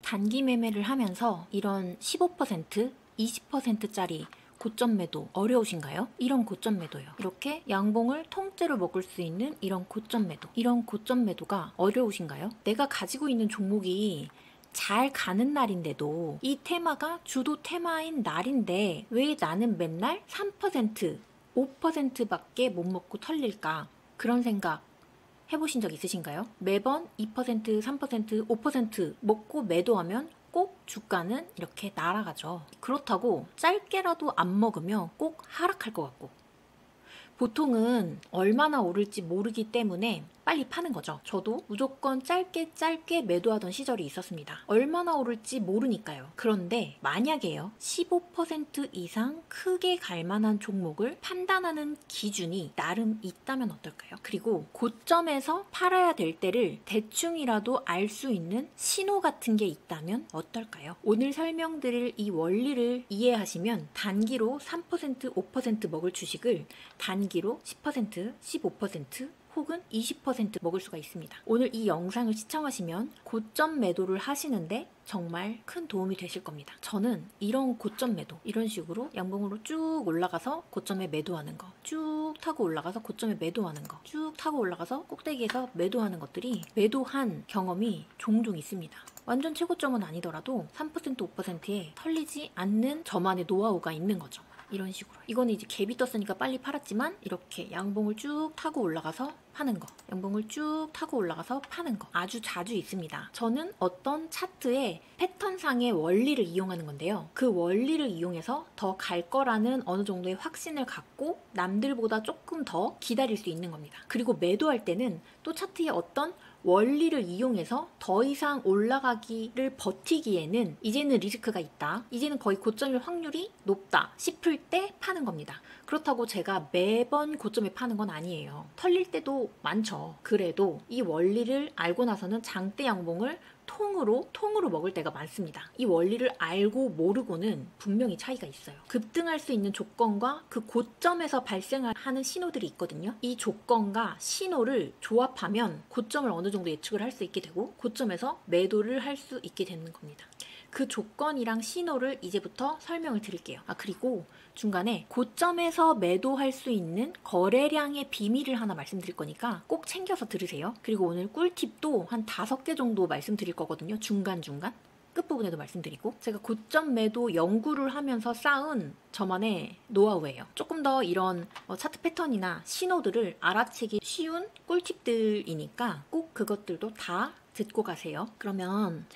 단기 매매를 하면서 이런 15%, 20%짜리 고점 매도 어려우신가요? 이런 고점 매도요. 이렇게 양봉을 통째로 먹을 수 있는 이런 고점 매도. 이런 고점 매도가 어려우신가요? 내가 가지고 있는 종목이 잘 가는 날인데도 이 테마가 주도 테마인 날인데 왜 나는 맨날 3%, 5%밖에 못 먹고 털릴까? 그런 생각 해보신 적 있으신가요? 매번 2%, 3%, 5% 먹고 매도하면 꼭 주가는 이렇게 날아가죠. 그렇다고 짧게라도 안 먹으면 꼭 하락할 것 같고 보통은 얼마나 오를지 모르기 때문에 빨리 파는 거죠. 저도 무조건 짧게 매도하던 시절이 있었습니다. 얼마나 오를지 모르니까요. 그런데 만약에요, 15% 이상 크게 갈 만한 종목을 판단하는 기준이 나름 있다면 어떨까요? 그리고 고점에서 팔아야 될 때를 대충이라도 알 수 있는 신호 같은 게 있다면 어떨까요? 오늘 설명드릴 이 원리를 이해하시면 단기로 3%, 5% 먹을 주식을 단기로 10%, 15% 혹은 20% 먹을 수가 있습니다. 오늘 이 영상을 시청하시면 고점 매도를 하시는데 정말 큰 도움이 되실 겁니다. 저는 이런 고점 매도, 이런 식으로 양봉으로 쭉 올라가서 고점에 매도하는 거, 쭉 타고 올라가서 고점에 매도하는 거, 쭉 타고 올라가서 꼭대기에서 매도하는 것들이 매도한 경험이 종종 있습니다. 완전 최고점은 아니더라도 3%, 5%에 털리지 않는 저만의 노하우가 있는 거죠. 이런 식으로. 이거는 이제 갭이 떴으니까 빨리 팔았지만 이렇게 양봉을 쭉 타고 올라가서 파는 거, 양봉을 쭉 타고 올라가서 파는 거 아주 자주 있습니다. 저는 어떤 차트의 패턴상의 원리를 이용하는 건데요. 그 원리를 이용해서 더 갈 거라는 어느 정도의 확신을 갖고 남들보다 조금 더 기다릴 수 있는 겁니다. 그리고 매도할 때는 또 차트의 어떤 원리를 이용해서 더 이상 올라가기를 버티기에는 이제는 리스크가 있다, 이제는 거의 고점일 확률이 높다 싶을 때 파는 겁니다. 그렇다고 제가 매번 고점에 파는 건 아니에요. 털릴 때도 많죠. 그래도 이 원리를 알고 나서는 장대 양봉을 통으로 먹을 때가 많습니다. 이 원리를 알고 모르고는 분명히 차이가 있어요. 급등할 수 있는 조건과 그 고점에서 발생하는 신호들이 있거든요. 이 조건과 신호를 조합하면 고점을 어느 정도 예측을 할 수 있게 되고 고점에서 매도를 할 수 있게 되는 겁니다. 그 조건이랑 신호를 이제부터 설명을 드릴게요. 그리고 중간에 고점에서 매도할 수 있는 거래량의 비밀을 하나 말씀드릴 거니까 꼭 챙겨서 들으세요. 그리고 오늘 꿀팁도 한 5개 정도 말씀드릴 거거든요. 중간중간. 끝부분에도 말씀드리고, 제가 고점 매도 연구를 하면서 쌓은 저만의 노하우예요. 조금 더 이런 차트 패턴이나 신호들을 알아채기 쉬운 꿀팁들이니까 꼭 그것들도 다 듣고 가세요. 그러면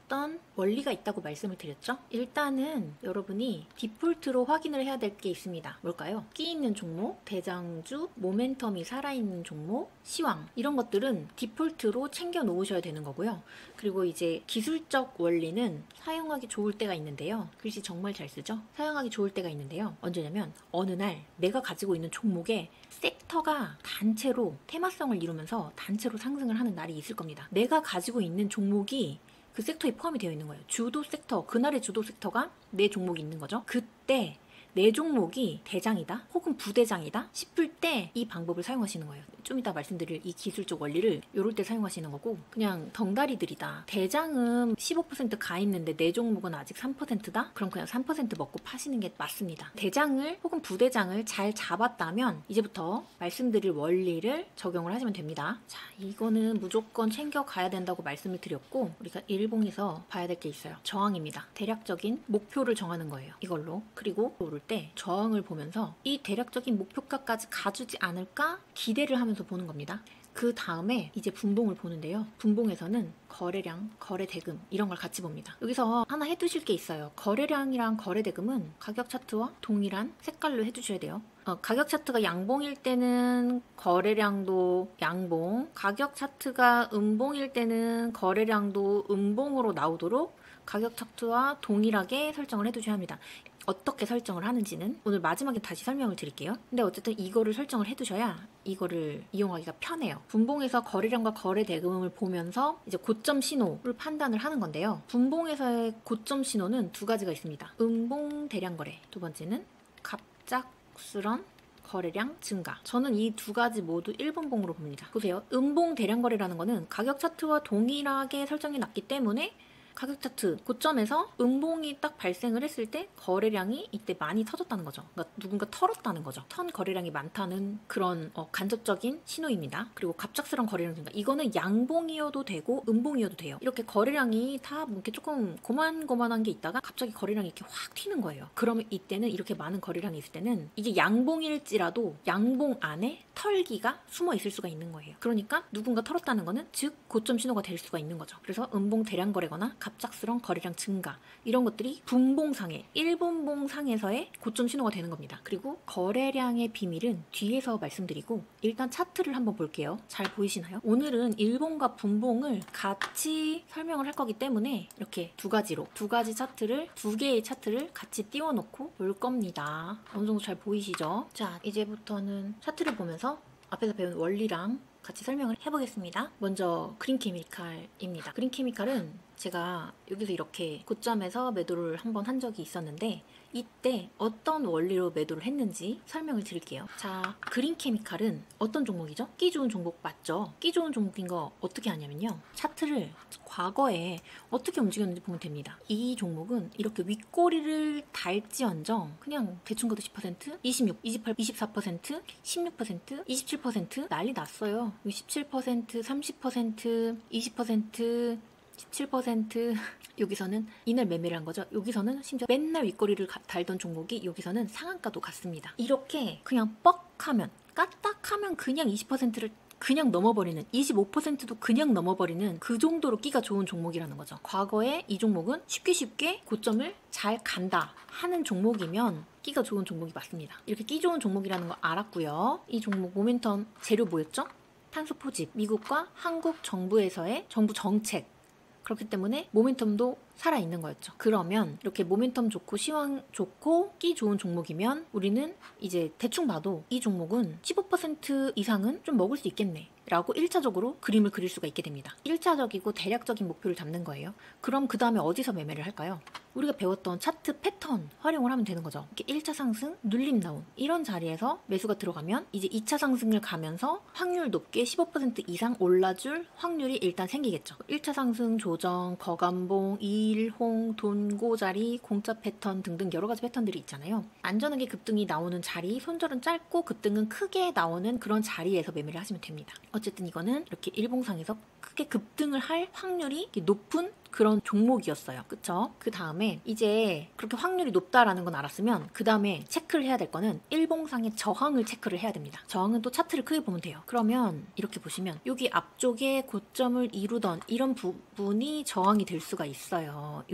어떤 원리가 있다고 말씀을 드렸죠? 일단은 여러분이 디폴트로 확인을 해야 될 게 있습니다. 뭘까요? 끼 있는 종목, 대장주, 모멘텀이 살아있는 종목, 시황, 이런 것들은 디폴트로 챙겨 놓으셔야 되는 거고요. 그리고 이제 기술적 원리는 사용하기 좋을 때가 있는데요. 글씨 정말 잘 쓰죠? 사용하기 좋을 때가 있는데요. 언제냐면 어느 날 내가 가지고 있는 종목에 섹터가 단체로 테마성을 이루면서 단체로 상승을 하는 날이 있을 겁니다. 내가 가지고 있는 종목이 그 섹터에 포함이 되어 있는 거예요. 주도 섹터, 그날의 주도 섹터가 내 종목이 있는 거죠. 그때 내 종목이 대장이다 혹은 부대장이다 싶을 때 이 방법을 사용하시는 거예요. 좀 이따 말씀드릴 이 기술적 원리를 이럴 때 사용하시는 거고, 그냥 덩다리들이다, 대장은 15%가 있는데 내 종목은 아직 3%다? 그럼 그냥 3% 먹고 파시는 게 맞습니다. 대장을 혹은 부대장을 잘 잡았다면 이제부터 말씀드릴 원리를 적용을 하시면 됩니다. 자, 이거는 무조건 챙겨가야 된다고 말씀을 드렸고, 우리가 일봉에서 봐야 될 게 있어요. 저항입니다. 대략적인 목표를 정하는 거예요. 이걸로. 그리고 오를 때 저항을 보면서 이 대략적인 목표가까지 가주지 않을까 기대를 하면서 보는 겁니다. 그 다음에 이제 분봉을 보는데요. 분봉에서는 거래량, 거래대금 이런 걸 같이 봅니다. 여기서 하나 해두실 게 있어요. 거래량이랑 거래대금은 가격 차트와 동일한 색깔로 해주셔야 돼요. 가격 차트가 양봉일 때는 거래량도 양봉, 가격 차트가 음봉일 때는 거래량도 음봉으로 나오도록 가격 차트와 동일하게 설정을 해두셔야 합니다. 어떻게 설정을 하는지는 오늘 마지막에 다시 설명을 드릴게요. 근데 어쨌든 이거를 설정을 해두셔야 이거를 이용하기가 편해요. 분봉에서 거래량과 거래 대금을 보면서 이제 고점 신호를 판단을 하는 건데요. 분봉에서의 고점 신호는 두 가지가 있습니다. 음봉 대량 거래, 두 번째는 갑작스런 거래량 증가. 저는 이 두 가지 모두 일분봉으로 봅니다. 보세요. 음봉 대량거래라는 거는 가격 차트와 동일하게 설정이 났기 때문에 가격 차트 고점에서 음봉이 딱 발생을 했을 때 거래량이 이때 많이 터졌다는 거죠. 그러니까 누군가 털었다는 거죠. 턴 거래량이 많다는 그런 간접적인 신호입니다. 그리고 갑작스러운 거래량 증가. 이거는 양봉이어도 되고 음봉이어도 돼요. 이렇게 거래량이 다 이렇게 조금 고만고만한 게 있다가 갑자기 거래량이 이렇게 확 튀는 거예요. 그러면 이때는 이렇게 많은 거래량이 있을 때는 이게 양봉일지라도 양봉 안에 털기가 숨어 있을 수가 있는 거예요. 그러니까 누군가 털었다는 거는 즉 고점 신호가 될 수가 있는 거죠. 그래서 음봉 대량 거래거나 갑작스러운 거래량 증가 이런 것들이 분봉상에 1분봉상에서의 고점 신호가 되는 겁니다. 그리고 거래량의 비밀은 뒤에서 말씀드리고 일단 차트를 한번 볼게요. 잘 보이시나요? 오늘은 일봉과 분봉을 같이 설명을 할 거기 때문에 이렇게 두 가지 차트를 두 개의 차트를 같이 띄워놓고 볼 겁니다. 어느 정도 잘 보이시죠? 자, 이제부터는 차트를 보면서 앞에서 배운 원리랑 같이 설명을 해보겠습니다. 먼저 그린케미칼입니다. 그린케미칼은 제가 여기서 이렇게 고점에서 매도를 한번 한 적이 있었는데 이때 어떤 원리로 매도를 했는지 설명을 드릴게요. 자, 그린케미칼은 어떤 종목이죠? 끼 좋은 종목 맞죠? 끼 좋은 종목인 거 어떻게 하냐면요. 차트를 과거에 어떻게 움직였는지 보면 됩니다. 이 종목은 이렇게 윗꼬리를 달지언정 그냥 대충 가도 10%, 26, 28, 24%, 16%, 27% 난리 났어요. 17%, 30%, 20%, 17% 여기서는 이날 매매를 한 거죠. 여기서는 심지어 맨날 윗꼬리를 달던 종목이 여기서는 상한가도 갔습니다. 이렇게 그냥 뻑하면 까딱하면 그냥 20%를 그냥 넘어버리는 25%도 그냥 넘어버리는 그 정도로 끼가 좋은 종목이라는 거죠. 과거에 이 종목은 쉽게 고점을 잘 간다 하는 종목이면 끼가 좋은 종목이 맞습니다. 이렇게 끼 좋은 종목이라는 거 알았고요. 이 종목 모멘텀 재료 뭐였죠? 탄소 포집, 미국과 한국 정부에서의 정부 정책 그렇기 때문에 모멘텀도 살아있는 거였죠. 그러면 이렇게 모멘텀 좋고 시황 좋고 끼 좋은 종목이면 우리는 이제 대충 봐도 이 종목은 15% 이상은 좀 먹을 수 있겠네 라고 1차적으로 그림을 그릴 수가 있게 됩니다. 1차적이고 대략적인 목표를 잡는 거예요. 그럼 그 다음에 어디서 매매를 할까요? 우리가 배웠던 차트 패턴 활용을 하면 되는 거죠. 이렇게 1차 상승, 눌림 다운 이런 자리에서 매수가 들어가면 이제 2차 상승을 가면서 확률 높게 15% 이상 올라줄 확률이 일단 생기겠죠. 1차 상승, 조정, 거감봉, 이일홍, 돈고자리, 공짜 패턴 등등 여러 가지 패턴들이 있잖아요. 안전하게 급등이 나오는 자리, 손절은 짧고 급등은 크게 나오는 그런 자리에서 매매를 하시면 됩니다. 어쨌든 이거는 이렇게 일봉상에서 크게 급등을 할 확률이 높은 그런 종목이었어요. 그쵸? 그 다음에 이제 그렇게 확률이 높다라는 건 알았으면 그 다음에 체크를 해야 될 거는 일봉상의 저항을 체크를 해야 됩니다. 저항은 또 차트를 크게 보면 돼요. 그러면 이렇게 보시면 여기 앞쪽에 고점을 이루던 이런 부분이 저항이 될 수가 있어요.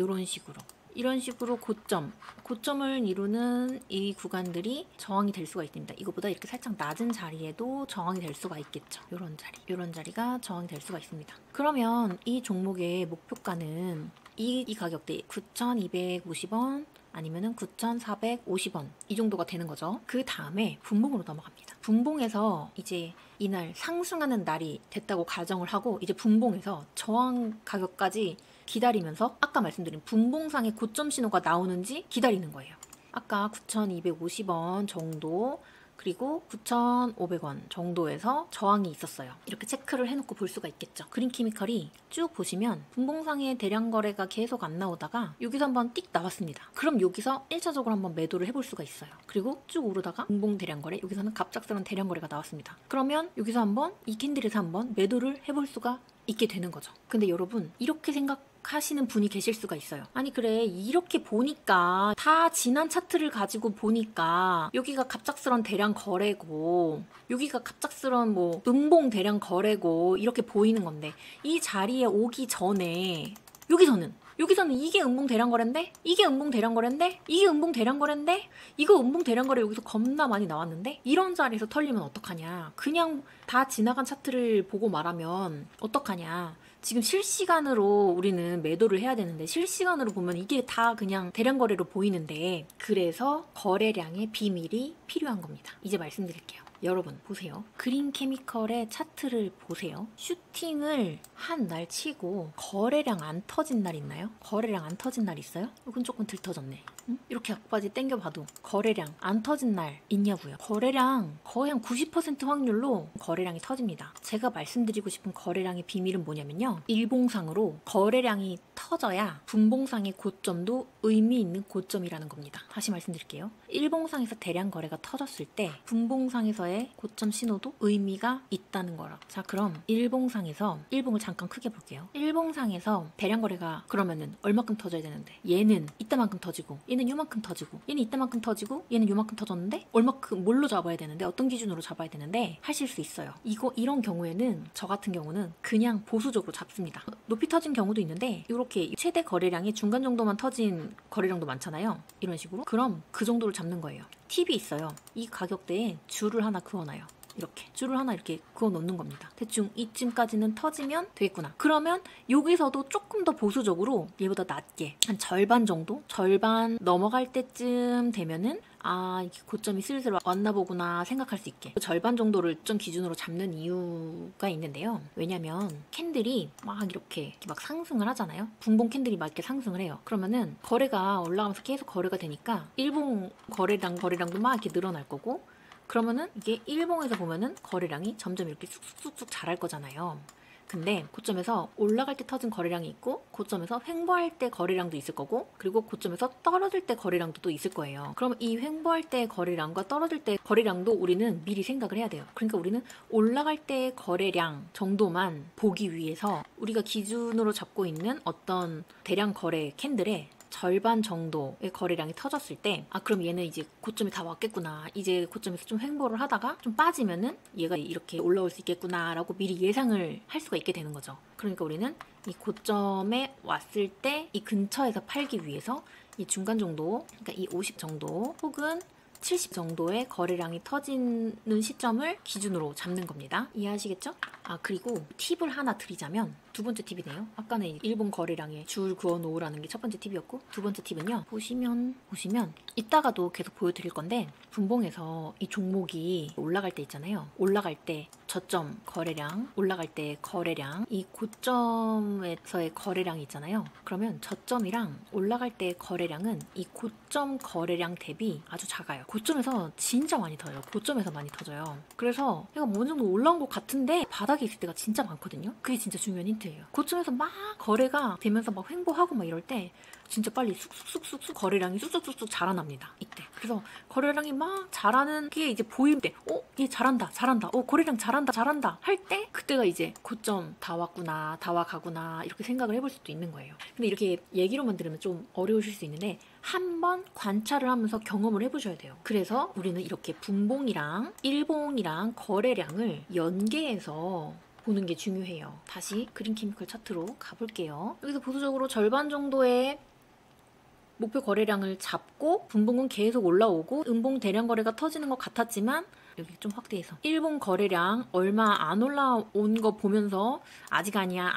이런 식으로 고점을 이루는 이 구간들이 저항이 될 수가 있습니다. 이거보다 이렇게 살짝 낮은 자리에도 저항이 될 수가 있겠죠. 이런 자리가 저항이 될 수가 있습니다. 그러면 이 종목의 목표가는 이 가격대 9,250원 아니면은 9,450원 이 정도가 되는 거죠. 그 다음에 분봉으로 넘어갑니다. 분봉에서 이제 이날 상승하는 날이 됐다고 가정을 하고 이제 분봉에서 저항 가격까지 기다리면서 아까 말씀드린 분봉상의 고점 신호가 나오는지 기다리는 거예요. 아까 9,250원 정도 그리고 9,500원 정도에서 저항이 있었어요. 이렇게 체크를 해놓고 볼 수가 있겠죠. 그린케미칼이 쭉 보시면 분봉상의 대량 거래가 계속 안 나오다가 여기서 한번 띡 나왔습니다. 그럼 여기서 1차적으로 한번 매도를 해볼 수가 있어요. 그리고 쭉 오르다가 분봉 대량 거래, 여기서는 갑작스러운 대량 거래가 나왔습니다. 그러면 여기서 한번 이 캔들에서 한번 매도를 해볼 수가 있게 되는 거죠. 근데 여러분 이렇게 생각하시는 분이 계실 수가 있어요. 아니 그래 이렇게 보니까 다 지난 차트를 가지고 보니까 여기가 갑작스러운 대량 거래고 여기가 갑작스러운 뭐 음봉 대량 거래고 이렇게 보이는 건데 이 자리에 오기 전에 여기서는 이게 음봉 대량 거래인데 이게 음봉 대량 거래인데 이게 음봉 대량 거래인데 이거 음봉 대량 거래 여기서 겁나 많이 나왔는데 이런 자리에서 털리면 어떡하냐. 그냥 다 지나간 차트를 보고 말하면 어떡하냐. 지금 실시간으로 우리는 매도를 해야 되는데 실시간으로 보면 이게 다 그냥 대량 거래로 보이는데 그래서 거래량의 비밀이 필요한 겁니다. 이제 말씀드릴게요. 여러분 보세요. 그린 케미컬의 차트를 보세요. 슈팅을 한 날 치고 거래량 안 터진 날 있나요? 거래량 안 터진 날 있어요? 이건 조금 덜 터졌네. 응? 이렇게 앞바지 당겨봐도 거래량 안 터진 날 있냐고요. 거래량 거의 한 90% 확률로 거래량이 터집니다. 제가 말씀드리고 싶은 거래량의 비밀은 뭐냐면요. 일봉상으로 거래량이 터져야 분봉상의 고점도 의미 있는 고점이라는 겁니다. 다시 말씀드릴게요. 일봉상에서 대량 거래가 터졌을 때 분봉상에서의 고점 신호도 의미가 있다는 거라. 자, 그럼 일봉상에서 일봉을 잠깐 크게 볼게요. 일봉상에서 대량 거래가 그러면은 얼마큼 터져야 되는데 얘는 이따만큼 터지고 얘는 요만큼 터지고 얘는 이따만큼 터지고 얘는 요만큼 터졌는데 얼마큼 뭘로 잡아야 되는데 어떤 기준으로 잡아야 되는데 하실 수 있어요. 이런 경우에는 저 같은 경우는 그냥 보수적으로 잡습니다. 높이 터진 경우도 있는데 이렇게 최대 거래량이 중간 정도만 터진 거래량도 많잖아요. 이런 식으로. 그럼 그 정도를 잡는 거예요. 팁이 있어요. 이 가격대에 줄을 하나 그어놔요. 이렇게 줄을 하나 이렇게 그어 놓는 겁니다. 대충 이쯤까지는 터지면 되겠구나. 그러면 여기서도 조금 더 보수적으로 얘보다 낮게 한 절반 정도? 절반 넘어갈 때쯤 되면은 아, 이게 고점이 슬슬 왔나 보구나 생각할 수 있게 절반 정도를 좀 기준으로 잡는 이유가 있는데요. 왜냐면 캔들이 막 이렇게 막 상승을 하잖아요. 분봉 캔들이 막 이렇게 상승을 해요. 그러면은 거래가 올라가면서 계속 거래가 되니까 일봉 거래량도 막 이렇게 늘어날 거고, 그러면은 이게 일봉에서 보면은 거래량이 점점 이렇게 쑥쑥쑥쑥 자랄 거잖아요. 근데 고점에서 올라갈 때 터진 거래량이 있고 고점에서 횡보할 때 거래량도 있을 거고, 그리고 고점에서 떨어질 때 거래량도 또 있을 거예요. 그럼 이 횡보할 때 거래량과 떨어질 때 거래량도 우리는 미리 생각을 해야 돼요. 그러니까 우리는 올라갈 때 거래량 정도만 보기 위해서 우리가 기준으로 잡고 있는 어떤 대량 거래 캔들에 절반 정도의 거래량이 터졌을 때, 아, 그럼 얘는 이제 고점이 다 왔겠구나, 이제 고점에서 좀 횡보를 하다가 좀 빠지면은 얘가 이렇게 올라올 수 있겠구나 라고 미리 예상을 할 수가 있게 되는 거죠. 그러니까 우리는 이 고점에 왔을 때 이 근처에서 팔기 위해서 이 중간 정도, 그러니까 이 50 정도 혹은 70 정도의 거래량이 터지는 시점을 기준으로 잡는 겁니다. 이해하시겠죠? 아, 그리고 팁을 하나 드리자면, 두 번째 팁이네요. 아까는 일본 거래량에 줄 그어 놓으라는 게 첫 번째 팁이었고, 두 번째 팁은요. 보시면 이따가도 계속 보여드릴 건데, 분봉에서 이 종목이 올라갈 때 있잖아요. 올라갈 때 저점 거래량, 올라갈 때 거래량, 이 고점에서의 거래량이 있잖아요. 그러면 저점이랑 올라갈 때 거래량은 이 고점 거래량 대비 아주 작아요. 고점에서 진짜 많이 터져요. 고점에서 많이 터져요. 그래서 얘가 어느 정도 올라온 것 같은데 바닥에 있을 때가 진짜 많거든요. 그게 진짜 중요한 힌트예요. 고점에서 막 거래가 되면서 막 횡보하고 막 이럴 때 진짜 빨리 쑥쑥쑥쑥 거래량이 쑥쑥쑥쑥 자라납니다. 이때. 그래서 거래량이 막 자라는 게 이제 보일 때, 얘 잘한다. 거래량 잘한다. 할 때, 그때가 이제 고점 다 왔구나, 다 와가구나, 이렇게 생각을 해볼 수도 있는 거예요. 근데 이렇게 얘기로만 들으면 좀 어려우실 수 있는데, 한번 관찰을 하면서 경험을 해보셔야 돼요. 그래서 우리는 이렇게 분봉이랑 일봉이랑 거래량을 연계해서 보는 게 중요해요. 다시 그린 케미컬 차트로 가볼게요. 여기서 보수적으로 절반 정도의 목표 거래량을 잡고 분봉은 계속 올라오고 음봉 대량 거래가 터지는 것 같았지만, 여기 좀 확대해서 일봉 거래량 얼마 안 올라온 거 보면서 아직 아니야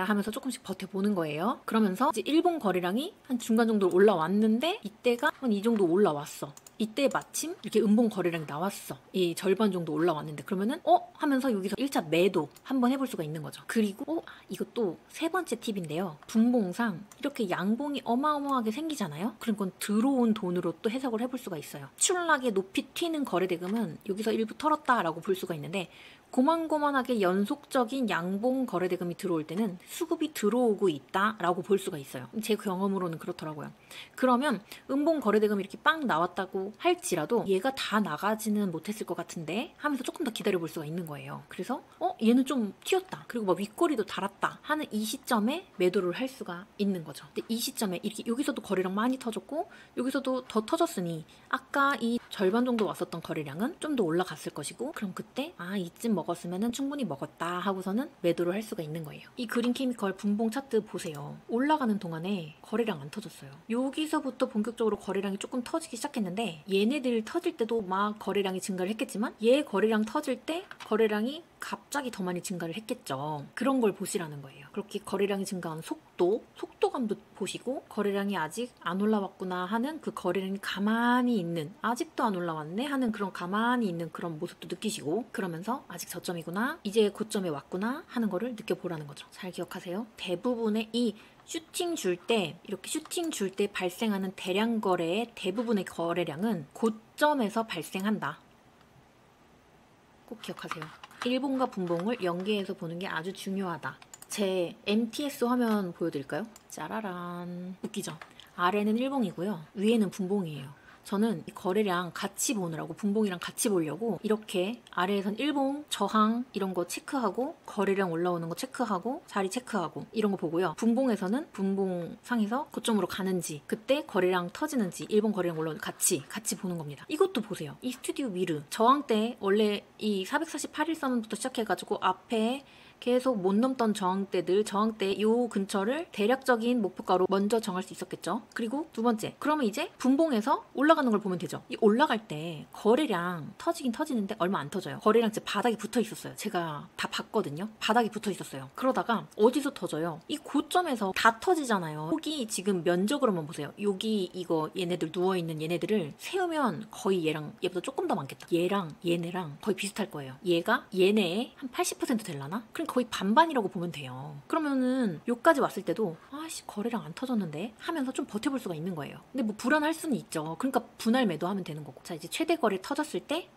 하면서 조금씩 버텨보는 거예요. 그러면서 이제 일봉 거래량이 한 중간 정도 올라왔는데, 이때가 한 이 정도 올라왔어. 이때 마침 이렇게 음봉 거래량이 나왔어. 이 절반 정도 올라왔는데, 그러면은 하면서 여기서 1차 매도 한번 해볼 수가 있는 거죠. 그리고 이것도 세 번째 팁인데요. 분봉상 이렇게 양봉이 어마어마하게 생기잖아요. 그럼 그건 들어온 돈으로 또 해석을 해볼 수가 있어요. 추락하게 높이 튀는 거래대금은 여기서 일부 털었다라고 볼 수가 있는데, 고만고만하게 연속적인 양봉 거래대금이 들어올 때는 수급이 들어오고 있다라고 볼 수가 있어요. 제 경험으로는 그렇더라고요. 그러면 음봉 거래대금이 이렇게 빵 나왔다고 할지라도 얘가 다 나가지는 못했을 것 같은데 하면서 조금 더 기다려볼 수가 있는 거예요. 그래서 얘는 좀 튀었다, 그리고 막 윗꼬리도 달았다 하는 이 시점에 매도를 할 수가 있는 거죠. 근데 이 시점에 이렇게 여기서도 거래량 많이 터졌고 여기서도 더 터졌으니 아까 이 절반 정도 왔었던 거래량은 좀 더 올라갔을 것이고, 그럼 그때 이쯤 먹었으면 충분히 먹었다 하고서는 매도를 할 수가 있는 거예요. 이 그린 케미컬 분봉 차트 보세요. 올라가는 동안에 거래량 안 터졌어요. 여기서부터 본격적으로 거래량이 조금 터지기 시작했는데, 얘네들 터질 때도 막 거래량이 증가를 했겠지만 얘 거래량 터질 때 거래량이 갑자기 더 많이 증가를 했겠죠. 그런 걸 보시라는 거예요. 그렇게 거래량이 증가한 속도감도 보시고 거래량이 아직 안 올라왔구나 하는 그 거래량이 가만히 있는 아직도 안 올라왔네 하는 그런 가만히 있는 그런 모습도 느끼시고 그러면서 아직 저점이구나 이제 고점에 왔구나 하는 거를 느껴보라는 거죠. 잘 기억하세요. 대부분의 이 슈팅 줄 때 이렇게 슈팅 줄 때 발생하는 대량 거래의 대부분의 거래량은 고점에서 발생한다. 꼭 기억하세요. 일봉과 분봉을 연계해서 보는 게 아주 중요하다. 제 MTS 화면 보여드릴까요? 짜라란. 웃기죠? 아래는 일봉이고요. 위에는 분봉이에요. 저는 이 거래량 같이 보느라고 분봉이랑 같이 보려고 이렇게 아래에선 일봉, 저항 이런 거 체크하고 거래량 올라오는 거 체크하고 자리 체크하고 이런 거 보고요. 분봉에서는 분봉 상에서 고점으로 가는지 그때 거래량 터지는지 일봉 거래량 올라오는 같이 보는 겁니다. 이것도 보세요. 이 스튜디오 미르 저항 때 원래 이 448일선부터 시작해가지고 앞에 계속 못 넘던 저항대 요 근처를 대략적인 목표가로 먼저 정할 수 있었겠죠. 그리고 두 번째, 그러면 이제 분봉에서 올라가는 걸 보면 되죠. 이 올라갈 때 거래량 터지긴 터지는데 얼마 안 터져요. 거래량 진짜 바닥에 붙어 있었어요. 제가 다 봤거든요. 바닥에 붙어 있었어요. 그러다가 어디서 터져요? 이 고점에서 다 터지잖아요. 여기 지금 면적으로만 보세요. 여기 이거 얘네들 누워있는 얘네들을 세우면 거의 얘보다 조금 더 많겠다. 얘네랑 거의 비슷할 거예요. 얘가 얘네의 한 80% 될라나? 그럼 거의 반반이라고 보면 돼요. 그러면은 여기까지 왔을 때도 아씨 거래량 안 터졌는데 하면서 좀 버텨볼 수가 있는 거예요. 근데 뭐 불안할 수는 있죠. 그러니까 분할 매도하면 되는 거고. 자 이제 최대 거래 터졌을 때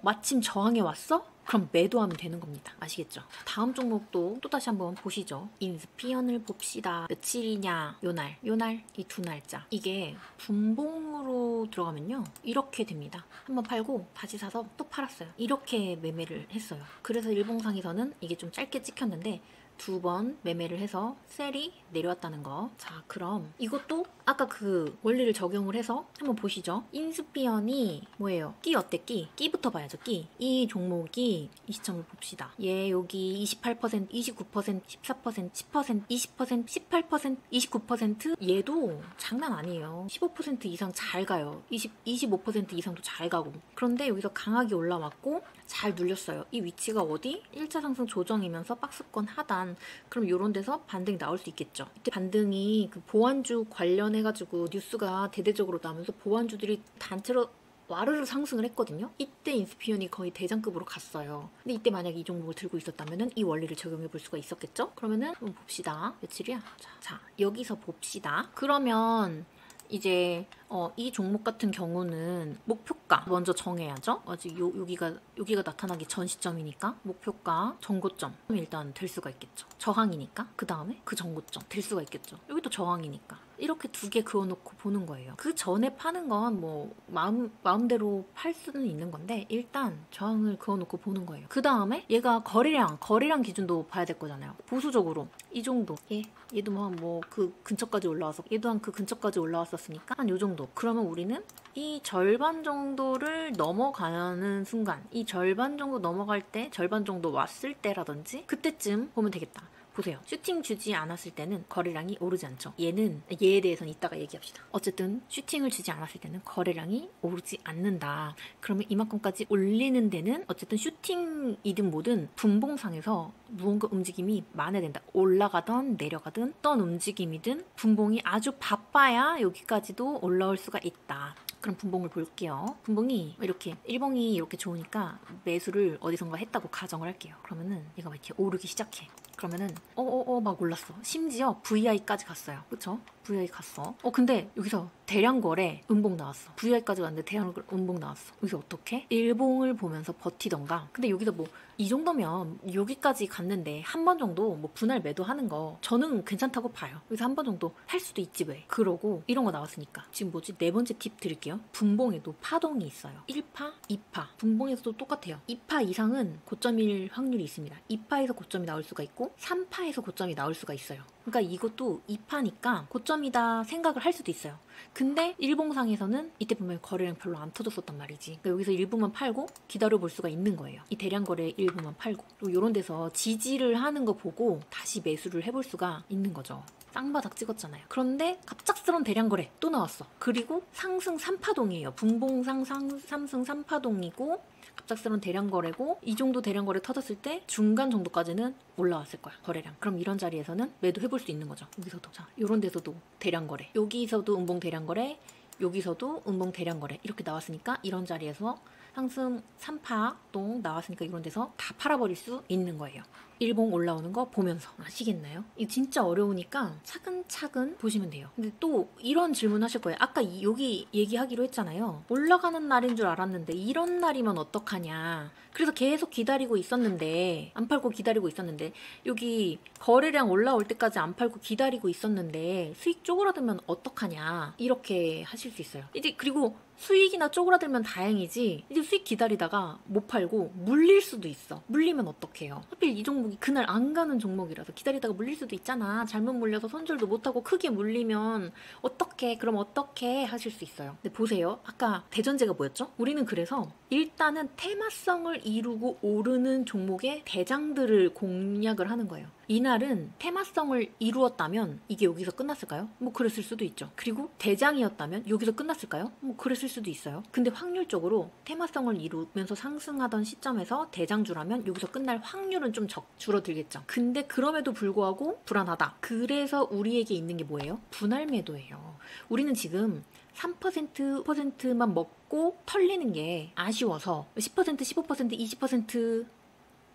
마침 저항에 왔어? 그럼 매도하면 되는 겁니다. 아시겠죠? 다음 종목도 또다시 한번 보시죠. 인스피언을 봅시다. 며칠이냐? 요날 이 두 날짜. 이게 분봉으로 들어가면요. 이렇게 됩니다. 한번 팔고 다시 사서 또 팔았어요. 이렇게 매매를 했어요. 그래서 일봉상에서는 이게 좀 짧게 찍혔는데 두 번 매매를 해서 셀이 내려왔다는 거. 자, 그럼 이것도 아까 그 원리를 적용을 해서 한번 보시죠. 인스피언이 뭐예요? 끼 어때? 끼부터 봐야죠. 이 종목이 이 시점을 봅시다. 얘 여기 28%, 29%, 14%, 10%, 20%, 18%, 29% 얘도 장난 아니에요. 15% 이상 잘 가요. 25% 이상도 잘 가고. 그런데 여기서 강하게 올라왔고 잘 눌렸어요. 이 위치가 어디? 1차 상승 조정이면서 박스권 하단. 그럼 이런 데서 반등이 나올 수 있겠죠. 이때 반등이 그 보완주 관련해가지고 뉴스가 대대적으로 나오면서 보완주들이 단체로 와르르 상승을 했거든요. 이때 인스피언이 거의 대장급으로 갔어요. 근데 이때 만약에 이 종목을 들고 있었다면 이 원리를 적용해 볼 수가 있었겠죠. 그러면은 한번 봅시다. 며칠이야? 자 여기서 봅시다. 그러면 이제 이 종목 같은 경우는 목표가 먼저 정해야죠. 아직 여기가 나타나기 전 시점이니까 목표가 전고점 일단 될 수가 있겠죠. 저항이니까 그 다음에 그 전고점 될 수가 있겠죠. 여기도 저항이니까 이렇게 두 개 그어놓고 보는 거예요. 그 전에 파는 건 뭐 마음대로 팔 수는 있는 건데 일단 저항을 그어놓고 보는 거예요. 그 다음에 얘가 거래량 기준도 봐야 될 거잖아요. 보수적으로 이 정도 얘도 뭐 그 근처까지 올라와서 얘도 한 그 근처까지 올라왔었으니까 한 요 정도. 그러면 우리는 이 절반 정도를 넘어가는 순간 이 절반 정도 넘어갈 때 절반 정도 왔을 때라든지 그때쯤 보면 되겠다. 보세요. 슈팅 주지 않았을 때는 거래량이 오르지 않죠. 얘에 대해서는 이따가 얘기합시다. 어쨌든 슈팅을 주지 않았을 때는 거래량이 오르지 않는다. 그러면 이만큼까지 올리는 데는 어쨌든 슈팅이든 뭐든 분봉상에서 무언가 움직임이 많아야 된다. 올라가든 내려가든 어떤 움직임이든 분봉이 아주 바빠야 여기까지도 올라올 수가 있다. 그럼 분봉을 볼게요. 분봉이 이렇게 일봉이 이렇게 좋으니까 매수를 어디선가 했다고 가정을 할게요. 그러면은 얘가 막 이렇게 오르기 시작해. 그러면은 막 올랐어. 심지어 VI까지 갔어요. 그쵸? VI 갔어. 근데 여기서 대량 거래 음봉 나왔어. VI까지 갔는데 대량 거래 음봉 나왔어. 여기서 어떻게? 일봉을 보면서 버티던가. 근데 여기서 뭐 이 정도면 여기까지 갔는데 한 번 정도 뭐 분할 매도하는 거 저는 괜찮다고 봐요. 여기서 한 번 정도 할 수도 있지 왜. 그러고 이런 거 나왔으니까. 지금 뭐지? 네 번째 팁 드릴게요. 분봉에도 파동이 있어요. 1파, 2파. 분봉에서도 똑같아요. 2파 이상은 고점일 확률이 있습니다. 2파에서 고점이 나올 수가 있고 3파에서 고점이 나올 수가 있어요. 그러니까 이것도 2파니까 고점이다 생각을 할 수도 있어요. 근데 일봉상에서는 이때 보면 거래량 별로 안 터졌었단 말이지. 그러니까 여기서 일부만 팔고 기다려볼 수가 있는 거예요. 이 대량 거래 일부만 팔고. 그리고 이런 데서 지지를 하는 거 보고 다시 매수를 해볼 수가 있는 거죠. 쌍바닥 찍었잖아요. 그런데 갑작스러운 대량 거래 또 나왔어. 그리고 상승 3파동이에요. 분봉상 상승 3파동이고 갑작스러운 대량 거래고 이 정도 대량 거래 터졌을 때 중간 정도까지는 올라왔을 거야, 거래량. 그럼 이런 자리에서는 매도해볼 수 있는 거죠. 여기서도. 자, 이런 데서도 대량 거래, 여기서도 음봉 대량 거래, 여기서도 음봉 대량 거래 이렇게 나왔으니까 이런 자리에서 상승 3파동 나왔으니까 이런 데서 다 팔아버릴 수 있는 거예요. 일봉 올라오는 거 보면서. 아시겠나요? 이거 진짜 어려우니까 차근차근 보시면 돼요. 근데 또 이런 질문 하실 거예요. 아까 여기 얘기하기로 했잖아요. 올라가는 날인 줄 알았는데 이런 날이면 어떡하냐. 그래서 계속 기다리고 있었는데, 안 팔고 기다리고 있었는데, 여기 거래량 올라올 때까지 안 팔고 기다리고 있었는데 수익 쪼그라들면 어떡하냐, 이렇게 하실 수 있어요. 이제 그리고 수익이나 쪼그라들면 다행이지, 이제 수익 기다리다가 못 팔고 물릴 수도 있어. 물리면 어떡해요? 하필 이 종목이 그날 안 가는 종목이라서 기다리다가 물릴 수도 있잖아. 잘못 물려서 손절도 못하고 크게 물리면 어떡해, 그럼 어떡해 하실 수 있어요. 근데 보세요, 아까 대전제가 뭐였죠? 우리는 그래서 일단은 테마성을 이루고 오르는 종목의 대장들을 공략을 하는 거예요. 이날은 테마성을 이루었다면 이게 여기서 끝났을까요? 뭐 그랬을 수도 있죠. 그리고 대장이었다면 여기서 끝났을까요? 뭐 그랬을 수도 있어요. 근데 확률적으로 테마성을 이루면서 상승하던 시점에서 대장주라면 여기서 끝날 확률은 좀 줄어들겠죠. 근데 그럼에도 불구하고 불안하다. 그래서 우리에게 있는 게 뭐예요? 분할 매도예요. 우리는 지금 3%, 5%만 먹고 털리는 게 아쉬워서 10%, 15%, 20%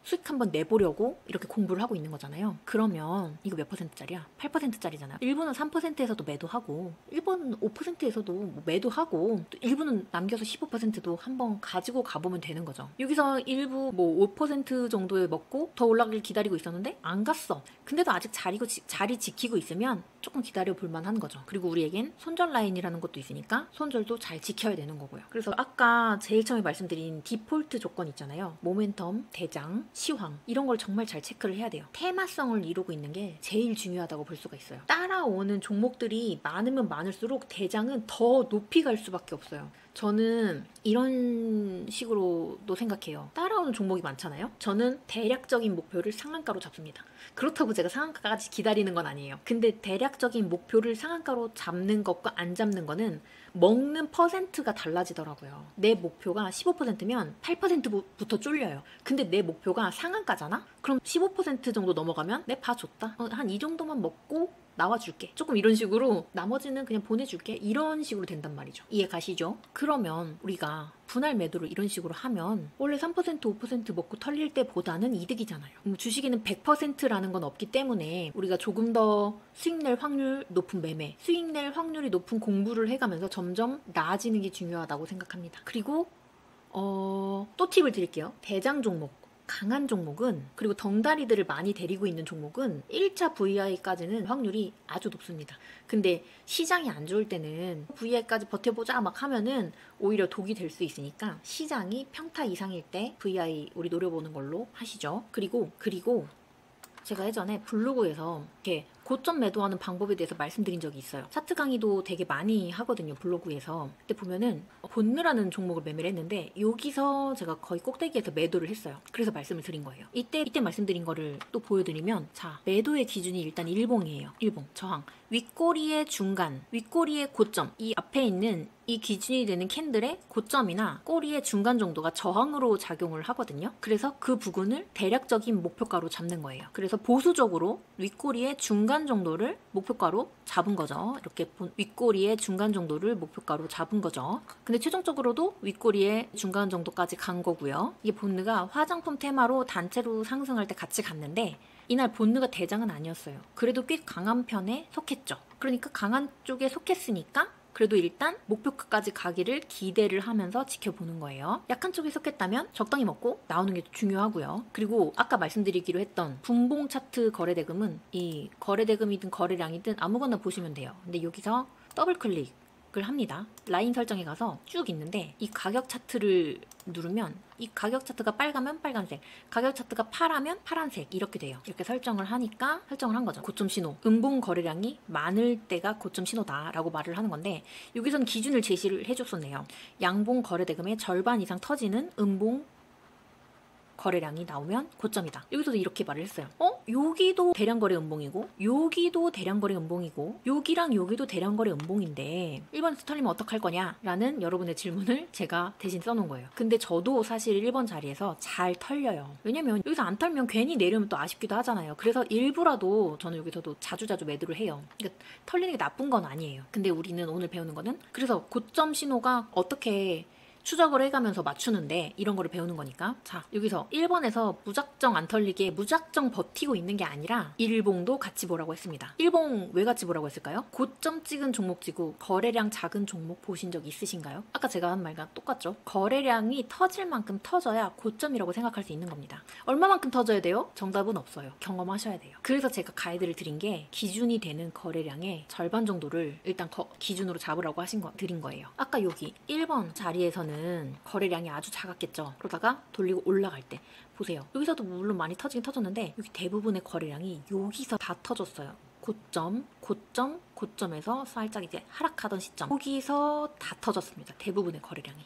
수익 한번 내보려고 이렇게 공부를 하고 있는 거잖아요. 그러면 이거 몇 %짜리야? 8%짜리잖아요. 일부는 3%에서도 매도하고, 일부는 5%에서도 뭐 매도하고, 또 일부는 남겨서 15%도 한번 가지고 가보면 되는 거죠. 여기서 일부 뭐 5% 정도에 먹고 더 올라가길 기다리고 있었는데 안 갔어. 근데도 아직 자리 지키고 있으면 조금 기다려 볼 만한 거죠. 그리고 우리에겐 손절 라인이라는 것도 있으니까 손절도 잘 지켜야 되는 거고요. 그래서 아까 제일 처음에 말씀드린 디폴트 조건 있잖아요. 모멘텀, 대장, 시황, 이런 걸 정말 잘 체크를 해야 돼요. 테마성을 이루고 있는 게 제일 중요하다고 볼 수가 있어요. 따라오는 종목들이 많으면 많을수록 대장은 더 높이 갈 수밖에 없어요. 저는 이런 식으로도 생각해요. 따라오는 종목이 많잖아요. 저는 대략적인 목표를 상한가로 잡습니다. 그렇다고 제가 상한가까지 기다리는 건 아니에요. 근데 대략적인 목표를 상한가로 잡는 것과 안 잡는 거는 먹는 퍼센트가 달라지더라고요. 내 목표가 15%면 8%부터 쫄려요. 근데 내 목표가 상한가잖아? 그럼 15% 정도 넘어가면 내 봐줬다. 한 이 정도만 먹고 나와줄게. 조금 이런 식으로 나머지는 그냥 보내줄게. 이런 식으로 된단 말이죠. 이해 가시죠? 그러면 우리가 분할 매도를 이런 식으로 하면 원래 3%, 5% 먹고 털릴 때보다는 이득이잖아요. 주식에는 100%라는 건 없기 때문에 우리가 조금 더 수익 낼 확률 높은 매매, 수익 낼 확률이 높은 공부를 해가면서 점점 나아지는 게 중요하다고 생각합니다. 그리고 또 팁을 드릴게요. 대장 종목, 강한 종목은, 그리고 덩다리들을 많이 데리고 있는 종목은 1차 VI까지는 확률이 아주 높습니다. 근데 시장이 안 좋을 때는 VI까지 버텨보자 막 하면은 오히려 독이 될 수 있으니까 시장이 평타 이상일 때 VI 우리 노려보는 걸로 하시죠. 그리고 제가 예전에 블로그에서 이렇게 고점 매도하는 방법에 대해서 말씀드린 적이 있어요. 차트 강의도 되게 많이 하거든요, 블로그에서. 그때 보면은 본느라는 종목을 매매를 했는데 여기서 제가 거의 꼭대기에서 매도를 했어요. 그래서 말씀을 드린 거예요. 이때 말씀드린 거를 또 보여드리면, 자, 매도의 기준이 일단 일봉이에요. 일봉, 저항. 윗꼬리의 중간, 윗꼬리의 고점, 이 앞에 있는 이 기준이 되는 캔들의 고점이나 꼬리의 중간 정도가 저항으로 작용을 하거든요. 그래서 그 부분을 대략적인 목표가로 잡는 거예요. 그래서 보수적으로 윗꼬리의 중간 정도를 목표가로 잡은 거죠. 이렇게 윗꼬리의 중간 정도를 목표가로 잡은 거죠. 근데 최종적으로도 윗꼬리의 중간 정도까지 간 거고요. 이게 본느가 화장품 테마로 단체로 상승할 때 같이 갔는데 이날 본느가 대장은 아니었어요. 그래도 꽤 강한 편에 속했죠. 그러니까 강한 쪽에 속했으니까 그래도 일단 목표가까지 가기를 기대를 하면서 지켜보는 거예요. 약한 쪽에 속했다면 적당히 먹고 나오는 게 중요하고요. 그리고 아까 말씀드리기로 했던 분봉 차트 거래대금은 이 거래대금이든 거래량이든 아무거나 보시면 돼요. 근데 여기서 더블 클릭을 합니다. 라인 설정에 가서 쭉 있는데 이 가격 차트를 누르면 이 가격 차트가 빨가면 빨간색, 가격 차트가 파라면 파란색, 이렇게 돼요. 이렇게 설정을 하니까 설정을 한 거죠. 고점 신호, 음봉 거래량이 많을 때가 고점 신호다라고 말을 하는 건데 여기서는 기준을 제시를 해줬었네요. 양봉 거래대금의 절반 이상 터지는 음봉 거래량이 나오면 고점이다. 여기서도 이렇게 말을 했어요. 여기도 대량거래 음봉이고 여기도 대량거래 음봉이고 여기랑 여기도 대량거래 음봉인데 1번에서 털리면 어떡할 거냐? 라는 여러분의 질문을 제가 대신 써놓은 거예요. 근데 저도 사실 1번 자리에서 잘 털려요. 왜냐면 여기서 안 털면 괜히 내려오면 또 아쉽기도 하잖아요. 그래서 일부라도 저는 여기서도 자주자주 매도를 해요. 그러니까 털리는 게 나쁜 건 아니에요. 근데 우리는 오늘 배우는 거는 그래서 고점 신호가 어떻게 추적을 해가면서 맞추는데 이런 거를 배우는 거니까. 자, 여기서 1번에서 무작정 안 털리게 무작정 버티고 있는 게 아니라 일봉도 같이 보라고 했습니다. 일봉 왜 같이 보라고 했을까요? 고점 찍은 종목지고 거래량 작은 종목 보신 적 있으신가요? 아까 제가 한 말과 똑같죠? 거래량이 터질 만큼 터져야 고점이라고 생각할 수 있는 겁니다. 얼마만큼 터져야 돼요? 정답은 없어요. 경험하셔야 돼요. 그래서 제가 가이드를 드린 게 기준이 되는 거래량의 절반 정도를 일단 기준으로 잡으라고 드린 거예요. 아까 여기 1번 자리에서는 거래량이 아주 작았겠죠. 그러다가 돌리고 올라갈 때 보세요. 여기서도 물론 많이 터지긴 터졌는데 여기 대부분의 거래량이 여기서 다 터졌어요. 고점에서 살짝 이제 하락하던 시점 여기서 다 터졌습니다. 대부분의 거래량이.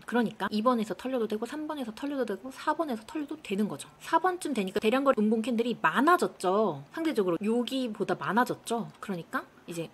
그러니까 2번에서 털려도 되고 3번에서 털려도 되고 4번에서 털려도 되는 거죠. 4번쯤 되니까 대량거래 음봉 캔들이 많아졌죠. 상대적으로 여기보다 많아졌죠. 그러니까 이제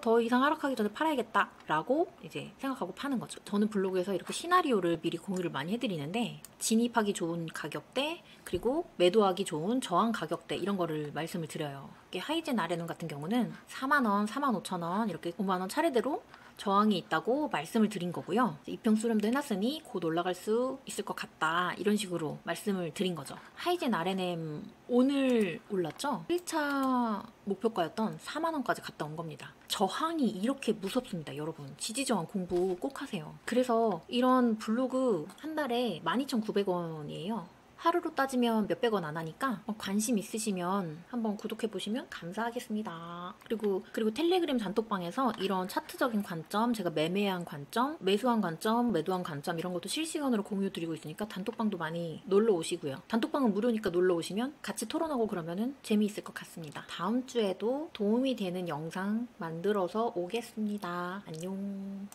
더 이상 하락하기 전에 팔아야겠다 라고 이제 생각하고 파는 거죠. 저는 블로그에서 이렇게 시나리오를 미리 공유를 많이 해드리는데 진입하기 좋은 가격대 그리고 매도하기 좋은 저항 가격대 이런 거를 말씀을 드려요. 하이젠 아레논 같은 경우는 4만원, 45,000원 이렇게 5만원 차례대로 저항이 있다고 말씀을 드린 거고요. 이평 수렴도 해놨으니 곧 올라갈 수 있을 것 같다 이런 식으로 말씀을 드린 거죠. 하이젠 RNM 오늘 올랐죠? 1차 목표가였던 4만원까지 갔다 온 겁니다. 저항이 이렇게 무섭습니다. 여러분 지지저항 공부 꼭 하세요. 그래서 이런 블로그 한 달에 12,900원이에요. 하루로 따지면 몇백 원 안 하니까 관심 있으시면 한번 구독해보시면 감사하겠습니다. 그리고 텔레그램 단톡방에서 이런 차트적인 관점, 제가 매매한 관점, 매수한 관점, 매도한 관점 이런 것도 실시간으로 공유드리고 있으니까 단톡방도 많이 놀러 오시고요. 단톡방은 무료니까 놀러 오시면 같이 토론하고 그러면은 재미있을 것 같습니다. 다음 주에도 도움이 되는 영상 만들어서 오겠습니다. 안녕.